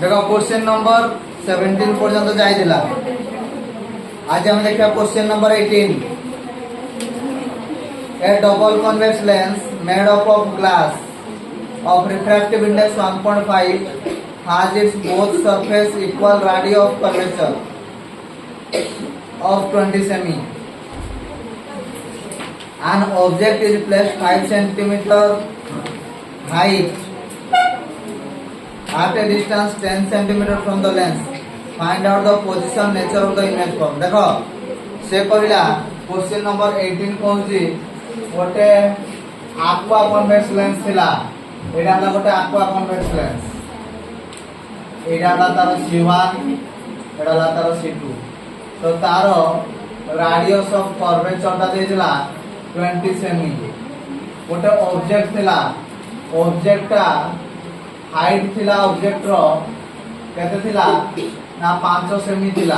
देखो question number 17 पर्यंत जाइदिला। आज हम देखा question number 18। A double convex lens made up of glass of refractive index 1.5 has its both surface equal radius of curvature of 20 semi. An object is placed 5 centimeter height at a distance 10 centimeter from the lens. Find out the position nature of the image form. देखो से कहला question number 18 कहूची गोटे aqua convex lens थिला। एटा हला गोटे aqua convex lens। एटा हला तार C1 एटा हला तार C2। तो तारो radius of curvature ता देला 20 सेमी। गोटे ऑब्जेक्ट थिला। ऑब्जेक्ट ता हाइट थिला ऑब्जेक्ट रो केते थिला ना 5 सेमी थिला।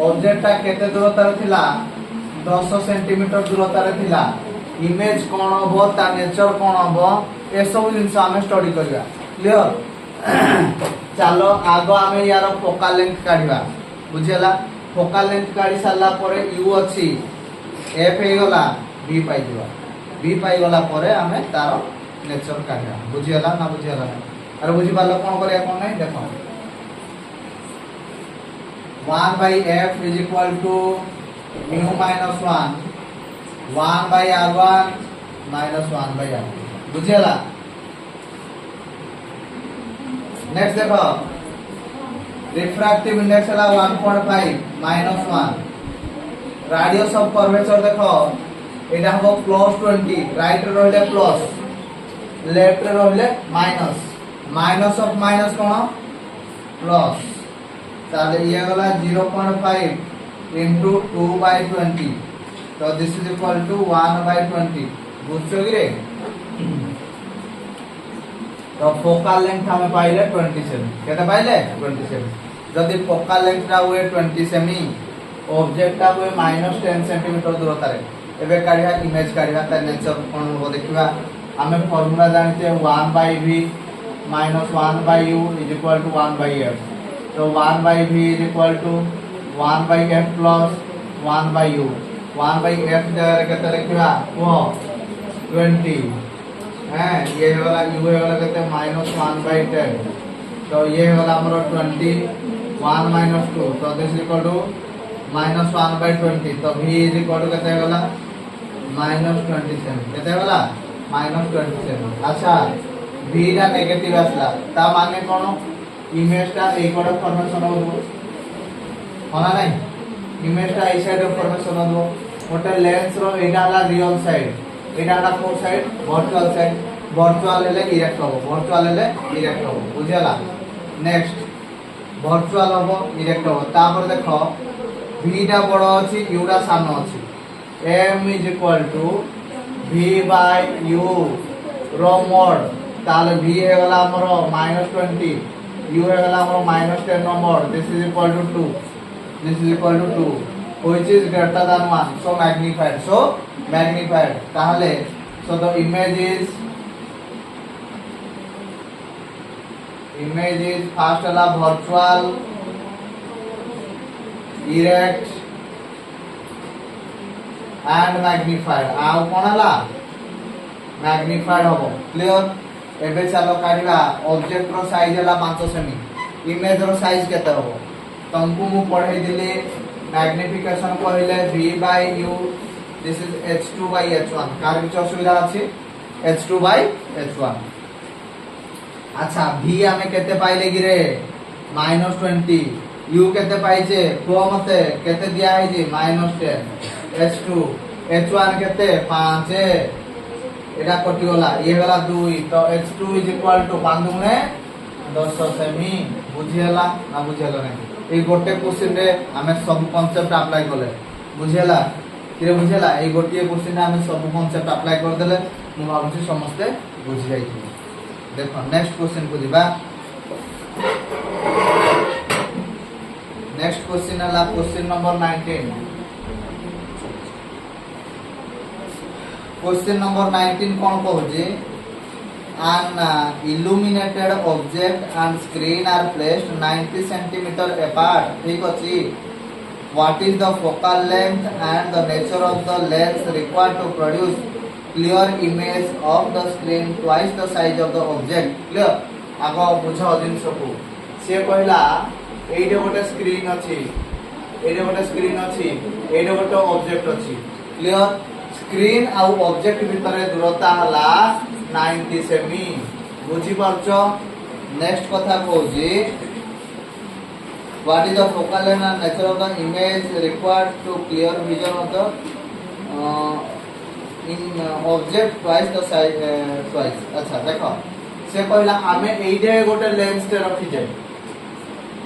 ऑब्जेक्ट ता केते दूरतार थिला 10 सेंटीमीटर दूरतार थिला। इमेज कोन हबो ता नेचर कोन हबो ए सब जिंस हमें स्टडी करिया। क्लियर चलो आगो हमें यार फोकल लेंथ काढिबा। बुझेला फोकल लेंथ काढी साला परे यू अछि एफ हे गला बी पाई दिबा। बी पाई गला परे हमें तारो नेचर काढिबा। बुझेला ना बुझेला अरे बुझी पालो कोन करिया कोन नै देखो 1 by f is equal to mu minus 1 by r1 minus 1 by r2। बुझेला नेक्स्ट देखो रिफ्रैक्टिव इंडेक्स है 1.5 minus 1 रेडियस ऑफ कर्वेचर देखो एटा हबो +20 राइट रे रहले प्लस लेफ्ट रे रहले माइनस माइनस ऑफ माइनस कोन प्लस ताले ये गला 0.5 into 2 by 20 तो this is equal to 1 by 20। बुझছো कि रे तो फोकल लेंथ हमें पाइले 27 केते पाइले 27। जदि फोकल लेंथ ता हुए 20 सेमी ऑब्जेक्ट ता हुए -10 सेंटीमीटर दूरता रे एबे काढिया इमेज काढिया ता नेचर कोन हो देखिबा। हमें फार्मूला जानते 1 by v minus 1 by u is equal to 1 by f। तो 1 by v is equal to 1 by f plus 1 by u। 1 by f जगह केते लिखिबा वो 20 हैं ये वाला u वाला कहते हैं -1 by 10। तो ये वाला हमरो 20 1 minus 2 तो this is equal to -1 by 20। तो v इज इक्वल टू कहते वाला -27 कहते वाला -27। अच्छा v रा नेगेटिव आसला ता माने कोन इमेज ता ए कोड फॉर्मेशन हो होना नहीं इमेज ता ए साइड ऑफ फॉर्मेशन हो ओटा लेंस रो एटा ला रियल साइड एटा ला को साइड वर्चुअल साइड वर्चुअल ले डायरेक्ट हो वर्चुअल ले डायरेक्ट हो बुझला। नेक्स्ट वर्चुअल हो डायरेक्ट हो तापर देखो v टा बडो अछि u टा सानो अछि m is equal to v by u रो मोड ताले v हे गला हमरो -20 u हे गला हमरो -10 रो mod this is equal to 2 this is equal to 2 which is greater than 1 so magnified ताहले so the image is first वाला वर्चुअल इरेक्ट एंड मैग्निफाइड आउ कोन हला मैग्निफाइड होबो। क्लियर एबे चलो काढिबा ऑब्जेक्ट रो साइज हला 5 सेमी इमेज रो साइज केते होबो तुमको मु पढाई दिले मैग्निफिकेशन कहले v by u this is h2 by h1 car किछ असुविधा अछि h2 by h1। अच्छा v हमें केते पाइले गिरे -20 u केते पाइचे को मते केते दिया है जी -10 h2 h1 केते 5 एटा कटि गला ये गला 2 तो h2 इज इक्वल टू 5 दुने 10 सेमी बुझियला ना बुझियला नै ए गोटे क्वेश्चन रे हमें सब कांसेप्ट अप्लाई करले बुझियला कि बुझियला ए गोटे क्वेश्चन रे हमें सब कांसेप्ट अप्लाई कर देले मु भाबुची समस्त बुझि जाई। देखो नेक्स्ट क्वेश्चन को दिबा। नेक्स्ट क्वेश्चन हला क्वेश्चन नंबर 19। क्वेश्चन नंबर 19 कोन कहू जे an illuminated object and screen are placed 90 centimeter apart. ठीक अछि. What is the focal length and the nature of the lens required to produce clear image of the screen twice the size of the object? Clear? आगो बुझो दिन सबु. से कहला एइडे गोटे screen अछि. एइडे गोटे स्क्रीन अछि. एइडे गोटे ऑब्जेक्ट अछि. क्लियर? स्क्रीन आ ऑब्जेक्ट भितर दूरता हला 90 सेमी. बुझी परछो? नेक्स्ट कथा कहूजी what is the focal length and nature of the image required to clear vision of the in object twice the size twice. अच्छा देखो से कहला आमे एइडे गोटे लेंस ते रखी जाय.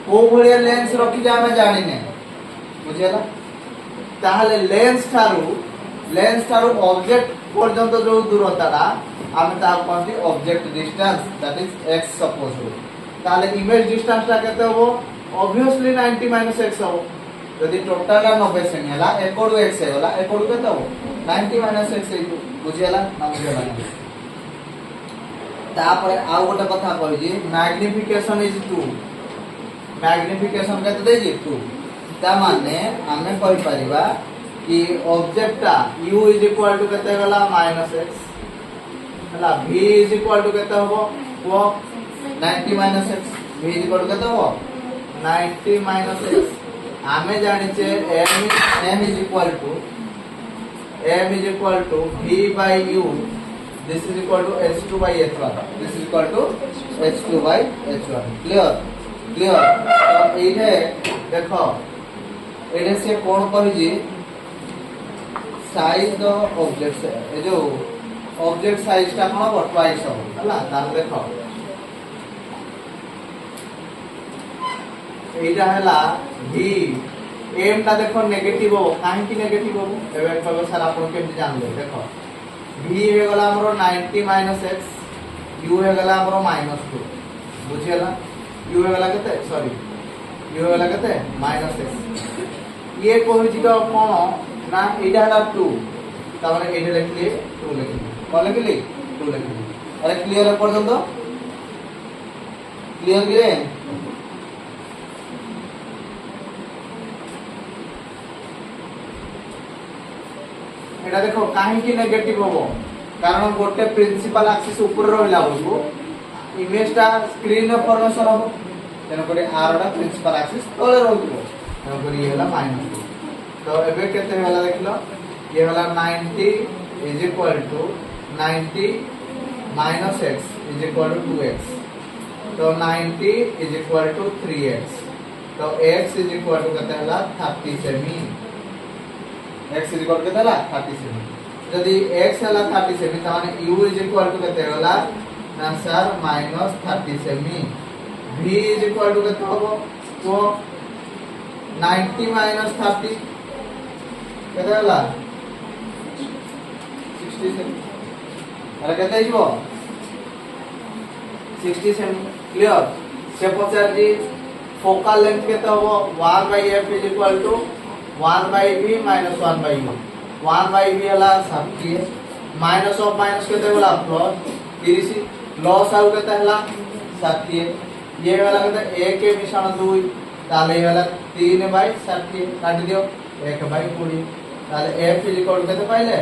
को भलिया लेंस रखी जाय आमे जानि ने. बुझियला? ताहले लेंस थारु ऑब्जेक्ट पर्यंत जो दूरताटा आमे ता कोनती object distance that is x suppose. ताहले इमेज डिस्टेंस ता केते होबो? ऑब्वियसली 90 - x हो. यदि टोटल 90 सेमी हला एकड़ x होला एकड़ केते हो 90 - x हे. बुझियला ना बुझियला? तापर आ गोटे कथा कहली मैग्निफिकेशन इज 2. मैग्निफिकेशन केते देजी 2. ता माने हमें कहि परिबा कि ऑब्जेक्ट ता u = केते गला -x हला v = केते होबो वो 90 - x. v = केते होबो 90 - x. आमे जानि छे m = v / u. This is equal to h2 by h1. This is equal to h2 by h1. Clear? तो इधे देखो एडे से कोन कहि जी साइज द ऑब्जेक्ट ए जो ऑब्जेक्ट साइज ता कोन ट्वाइस हो हला. तार देखो एटा हला v m ता देखो नेगेटिव हो. काहे कि नेगेटिव हो एबे कहबो सर आपन केमि जानले. देखो v हे गला हमरो 90 - x. u हे गला हमरो -2. बुझियला? u हे गला केते सॉरी u हे गला केते -x. ये कहूची तो कोन ना एटा हला 2. ता माने एटा लिखले 2 लिखली. कोन लिखली 2 लिखली. अरे क्लियर है पर्यंत? क्लियर गिरे? एटा देखो काहे कि नेगेटिव होबो कारण गोटे प्रिंसिपल एक्सिस ऊपर रहला बोलबो इमेज ता स्क्रीन फॉर्मेशन होबो. तेन कोडी आर दा प्रिंसिपल एक्सिस तळे रहबो. तेन कोडी ये हला -2. तो एबे केते हला देखलो ये हला 90 = 90 - x = 2x. तो 90 = 3x. तो x केते हला 30 सेमी. x केते हला 30 सेमी. यदि x हला 30 सेमी त माने u केते हला ना सर -30 सेमी. v केते होबो तो 90 - 30 केते हला 60 सेमी. अरे केते हिबो 60 सेमी. क्लियर? से पचार जी फोकल लेंथ केते होबो 1/f = 1/v - 1/u. 1/v हला 60 माइनस ऑफ माइनस केते होला प्लस 30 लॉस आउ केते हला 60. ये वाला केते 1 के मिश्रण 2 ताले वाला 3/60 काट दियो 1/20. ताले f = केते पाइले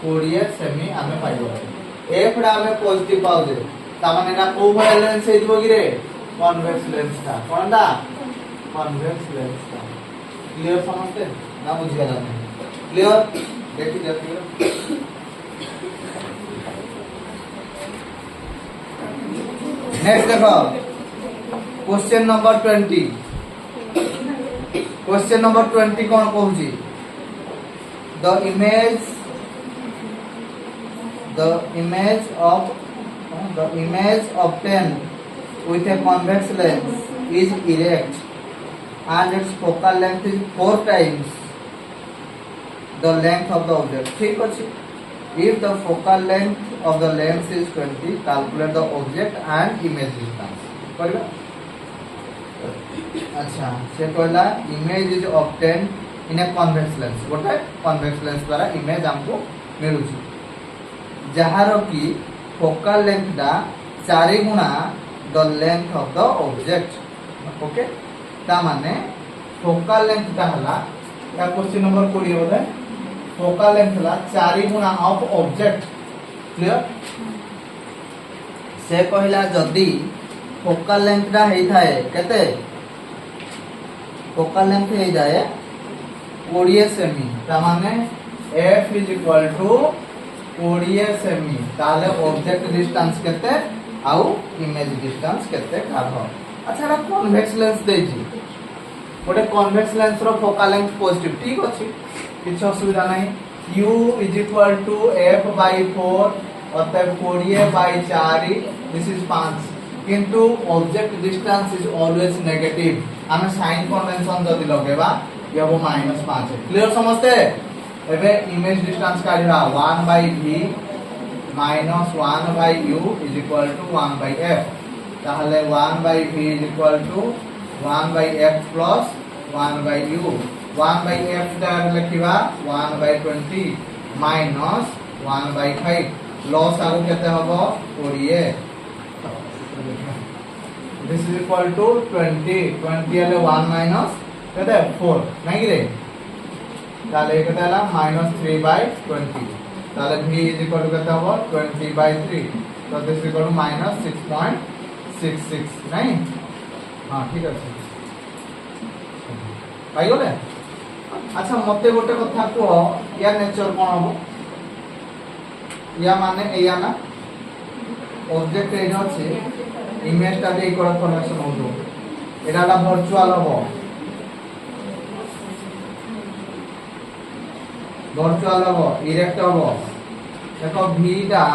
20 सेमी हमें पाइबो. f डा हमें पॉजिटिव पाउ दे ता माने ना को भले लेंस हे दिबो गिरे कन्वेक्स लेंस ता कोनडा कन्वेक्स लेंस ता. क्लियर समझते ना बुझियला? क्लियर? देखि देखि नेक्स्ट देखो क्वेश्चन नंबर 20. क्वेश्चन नंबर 20 कोन कहूची the image obtained with a convex lens is erect and its focal length is 4 times the length of the object. ठीक अछि. If the focal length of the lens is 20, calculate the object and image distance. करबा? अच्छा से कहला image is obtained in a convex lens. गोटे convex lens द्वारा image हमको मिलुची जहारो की फोकल लेंथ दा 4 गुणा the length of the object okay ता माने फोकल लेंथ ता हला या क्वेश्चन नंबर 20 बोले फोकल लेंथ हला 4 गुणा ऑफ ऑब्जेक्ट क्लियर से कहला जदी फोकल लेंथ दा हेई थाए केते फोकल लेंथ हेई जाए 20 सेमी ता माने f = 20 सेमी ताले ऑब्जेक्ट डिस्टेंस केते आउ इमेज डिस्टेंस केते काढो अच्छा ना कन्वेक्स लेंस देजी गोटे कन्वेक्स लेंस रो फोकल लेंथ पॉजिटिव ठीक अछि किछ असुविधा नाही u = f/4 अतः 20/4 दिस इज 5 किंतु object distance is always negative हमें साइन कन्वेंशन जदी लगेबा ये वो -5 है क्लियर समझते एबे image distance काढिबा 1/v -1/u = 1/f ताहले 1/v = 1/f + 1/u 1/f दार लिखिबा 1/20 -1/5 लॉस आरो केते हबो 20 दिस इज इक्वल टू 20 हेले 1 माइनस केते 4 नाही रे ताले केते हला -3/20 ताले v = केते हबो 20/3 तो दिस इज इक्वल टू -6.66 नहीं हां ठीक আছে पाई गले अच्छा मते गोटे कथा को या नेचर कोन हबो या माने एया ना ऑब्जेक्ट एज আছে इमेज टा दे कोड कनेक्शन होतो एडाला वर्चुअल हबो इरेक्ट हबो देखो v टा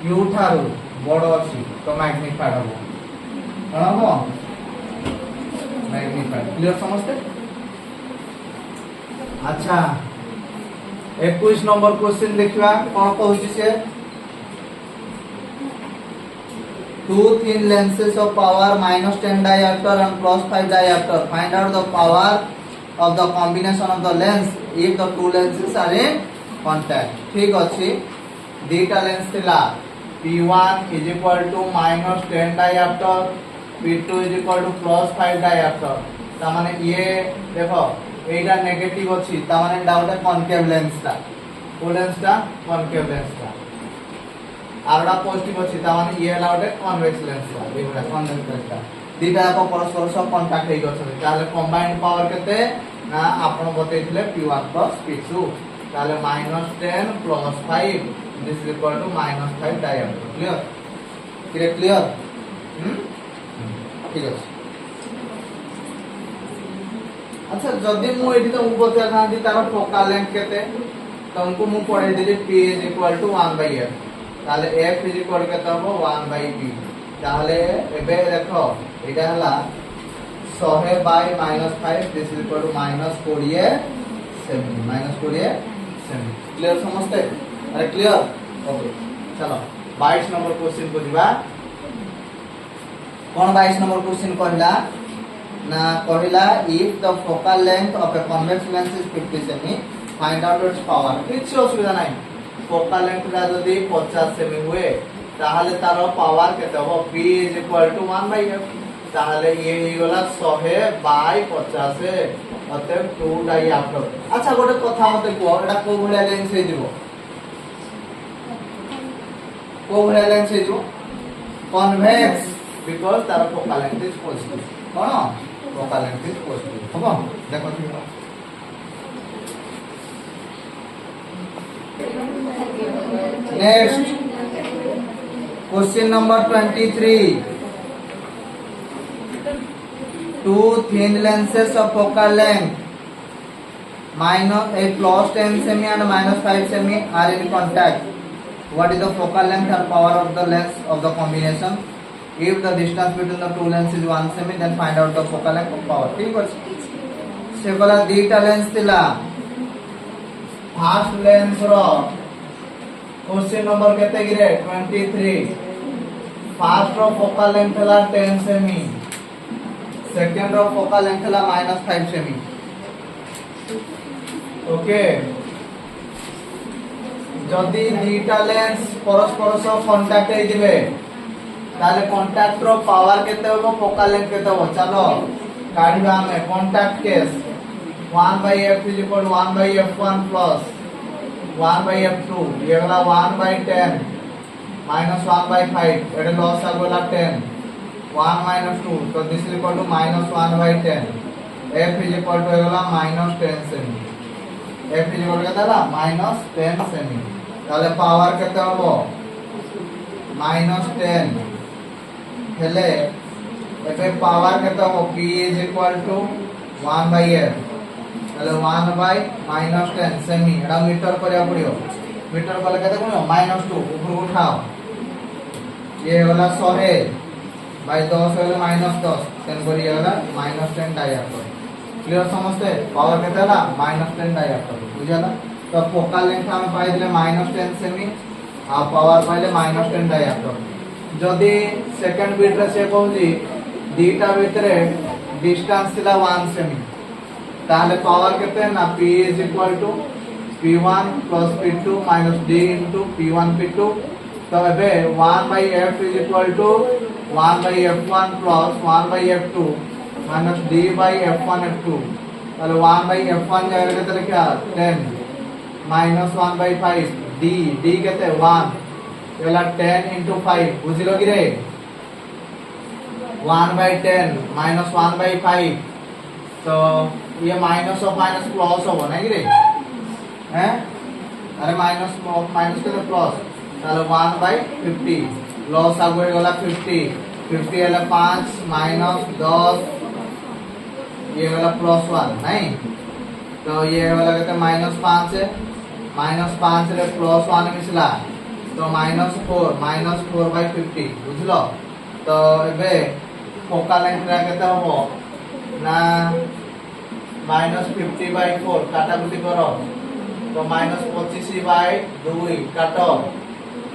u थारु बड़ अछि तो मैग्निफाइड हबो कोन हबो मैग्निफाइड क्लियर समझते अच्छा 21 नंबर क्वेश्चन देखिबा कोन कहूची से two thin lenses of power -10 diopter and +5 diopter find out the power of the combination of the lens if the two lenses are in contact ठीक अछि दीटा लेंस थिला p1 = -10 diopter p2 = +5 diopter ता माने ये देखो एटा negative अछि ता माने डाउट कॉनकेव लेंस ता ओ लेंस ता कॉनकेव लेंस ता आरडा पॉजिटिव अछि ता माने ये लाउटे कन्वेक्स लेंस ता एबा कन्वेक्स लेंस ता दीटा को परस्पर सब कांटेक्ट हेइ गछन ताले कंबाइंड पावर केते ना आपण बतैथिले p1 + p2 ताले -10 + 5 this is equal to -5 diameter clear ठीक अछि अच्छा जदी मु एठी त उपत्या गांधी तार फोकल लेंथ केते तुमको मु पढे दिली p = 1/f ताले f = केते हो 1/b ताले एबे देखो एटा हला 100/-5 this is equal to -20 cm clear समझते अरे क्लियर ओके चलो 22 नंबर क्वेश्चन को दिबा कोन 22 नंबर क्वेश्चन कहला ना कहला if the focal length of a convex lens is 50 semi find out it's power किछ असुविधा नाही फोकल लेंथ रा जदी 50 सेमी हुए ताहले तार पावर केते हो p = 1/f ताहले ये ही गला 100/50 अतः 2 डायऑप्टर अच्छा गोटे कथा मते को एटा को भलिया लेंस हे दिबो को भलिया लेंस हे दिबो कन्वेक्स बिकॉज़ तार focal length is positive cone focal length is positive हो देखो next question number 23 two thin lenses of focal length +10 semi and -5 semi are in contact. What is the focal length and power of the lens of the combination? If the distance between the two lenses is 1 semi, then find out the focal length and power. ठीक अछि से बोला दीटा lens थिला first lens रो question number केते गिरे 23 first रो फोकल लेंथ हला 10 सेमी सेकंड रो फोकल लेंथ हला -5 सेमी ओके जदि दीटा लेंस परस्पर सह कांटेक्ट हे दिबे ताले कांटेक्ट रो पावर केते होबो फोकल लेंथ केते होबो चलो काढिबा हमें contact case 1/f = 1/f1 plus 1/f2 ये वाला 1/10 minus 1/5 एटा लॉस आगोला 10 1 minus 2 तो this is equal to -1/10 f is equal to एगोला -10 सेमी f इज इक्वल केते होला -10 सेमी ताले पावर केते होबो -10 हेले एबे पावर केते होबो p is equal to 1/f তাহলে 1/-10 সেমি এটা মিটার করিয়া পড়িও মিটার কলে কেতে কোন -2 উপর উঠাও ये वाला 100/10 হলে -10 তেন করি এলা -10 ডায়াপ্টার ক্লিয়ার समझते पावर কেতে হলা -10 ডায়াপ্টার বুঝালা তো ফোকাল লেন্থ আমি পাই দিলে -10 সেমি আর পাওয়ার পাইলে -10 ডায়াপ্টার যদি সেকেন্ড বিট রে সে কইজি দুইটা ভিতরে ডিসটেন্স ଥିଲା 1 সেমি ताहले पावर केते है ना p is equal to p1 plus p2 minus d into p1 p2 तो एबे 1/f is equal to 1/f1 plus 1/f2 minus d by f1 f2 ताहले 1/f1 जाएगा केते क्या 10 minus 1/5 d केते 1 एला 10 into 5 बुझिलो कि रे 1/10 minus 1/5 तो ये माइनस ऑफ माइनस प्लस होबो ना कि रे हैं अरे माइनस ऑफ माइनस के तो प्लस ताले 1/50 लॉस आगो गला 50 एला 5 माइनस 10 ये वाला +1 नहीं तो ये वाला कहते -5 है -5 रे +1 मिसला तो -4/50 बुझलो तो एबे फोकल लेंथ रा कहते होबो ना -50/4 काटाकुटी करो तो -25/2 काटो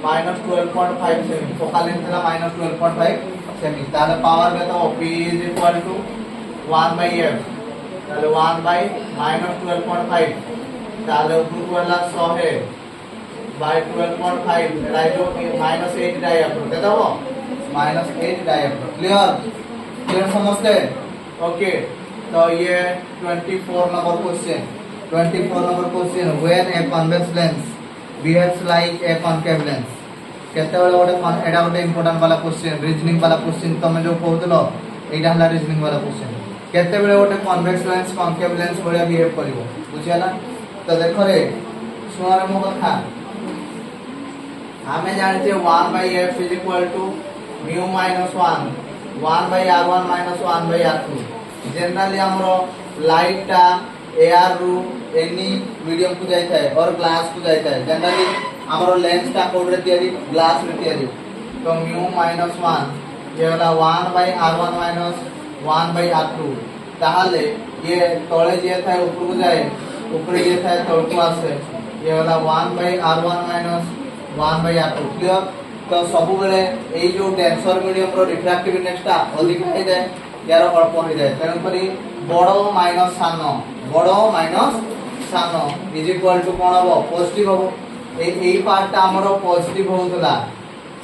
-12.5 सेमी फोकल लेंथ ला -12.5 सेमी ताले पावर के तो p is equal to 1/f ताले 1/-12.5 ताले ऊपर वाला 100/12.5 एटा जो -8 डायप्टर के दबो -8 डायप्टर क्लियर समझते ओके तो ये 24 number question when a convex lens behaves like a concave lens केते बेले गोटे एडा गोटे इंपोर्टेंट वाला क्वेश्चन रीजनिंग वाला क्वेश्चन तमे जो कहउतलो एडा हला रीजनिंग वाला क्वेश्चन केते बेले गोटे कन्वेक्स लेंस कॉनकेव लेंस भलिया बिहेव करिवो बुझियाला तो देखो रे सुनारे मो कथा हमें जाने छे 1/f इज इक्वल टू mu - 1 1/r1 - 1/r2 जनरली हमरो लाइट टा एआर रु एनी मीडियम को जाय थाए और ग्लास को जाय थाए जनरली हमरो लेंस टा कोड रे तयारी ग्लास रे तयारी तो mu - 1 ये वाला 1/r1 - 1/r2 ताहले ये तळे जे थाए ऊपर को जाए ऊपर जे थाए तळ को आसे ये वाला 1/r1 - 1/r2 क्लियर तो सब बेले एई जो डेंसर मीडियम रो रिफ्रैक्टिव इंडेक्स टा अधिक है दे यार अल्प हो जाए तेन करी बड़ो माइनस सानो इज इक्वल टू कोन हबो पॉजिटिव हबो एई पार्ट ता हमरो पॉजिटिव होतला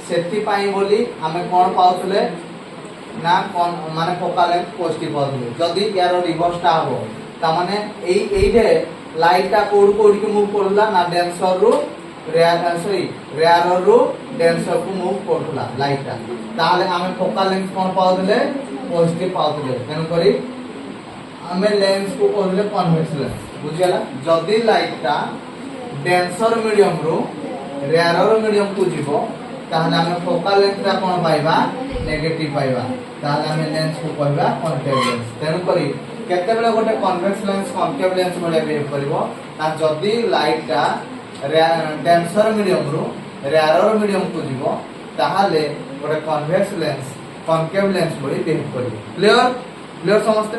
सेति पाई बोली हमें कोन पाउतले ना कोन माने फोकल लेंथ पॉजिटिव पाउतले जदी यार रिवर्स ता हबो ता माने एई रे लाइट ता कोड के मूव करला ना डेंसर रु रेयर रु डेंसर को मूव करला लाइट ता ताले हमें फोकल लेंथ कोन पाउतले पॉजिटिव पाउतले तेन करी हमें लेंस को कहले कन्वेक्स लेंस बुझियाला जदी लाइट ता डेंसर मीडियम रु रेयर मीडियम को जीवो ताहले हमें फोकल लेंथ रा कोन पाइबा नेगेटिव पाइबा ताहले हमें लेंस को कहबा कॉनकेव लेंस तेन करी केते बेले गोटे कन्वेक्स लेंस कॉनकेव लेंस बोले बिहेव करबो ता जदी लाइट ता डेंसर मीडियम रु रेयर मीडियम को जीवो ताहले गोटे कन्वेक्स लेंस कॉनकेव लेंस बोली बिहेव करबो क्लियर समझते